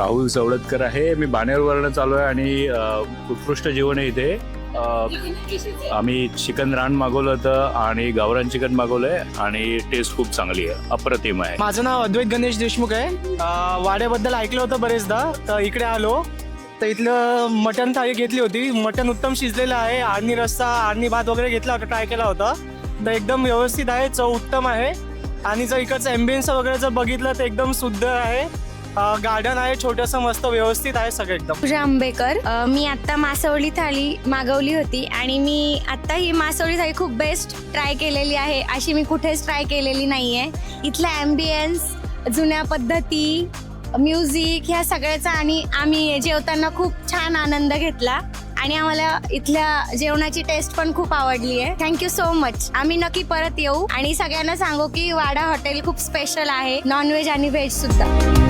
राहुल सवलतकर आहे. मी बाणेरवरनं चालू आहे आणि उत्कृष्ट जेवण आहे इथे. आम्ही चिकन रान मागवलं होतं आणि गावरान चिकन मागवलंय आणि टेस्ट खूप चांगली आहे, अप्रतिम आहे. माझं नाव अद्वैत गणेश देशमुख आहे. वाड्याबद्दल ऐकलं होतं बरेचदा, तर इकडे आलो तर इथलं मटन थाळी घेतली होती. मटन उत्तम शिजलेलं आहे आणि रस्सा आणि भात वगैरे घेतला होता, ट्राय केला होता. तर एकदम व्यवस्थित आहे, चव उत्तम आहे. आणि जर इकडचं ॲम्बियन्स वगैरे जर बघितलं तर एकदम शुद्ध आहे. गार्डन आहे छोटंसं, मस्त व्यवस्थित आहे सगळं एकदम. पूजा आंबेकर. मी आत्ता मासवडी थाळी मागवली होती आणि मी आत्ता ही मासवडी थाळी खूप बेस्ट ट्राय केलेली आहे, अशी मी कुठेच ट्राय केलेली नाही आहे. इथला ॲम्बियन्स, जुन्या पद्धती, म्युझिक ह्या सगळ्याचा आणि आम्ही जेवताना खूप छान आनंद घेतला आणि आम्हाला इथल्या जेवणाची टेस्ट पण खूप आवडली आहे. Thank you so much. आम्ही नक्की परत येऊ आणि सगळ्यांना सांगू की वाडा हॉटेल खूप स्पेशल आहे, नॉनव्हेज आणि व्हेज सुद्धा.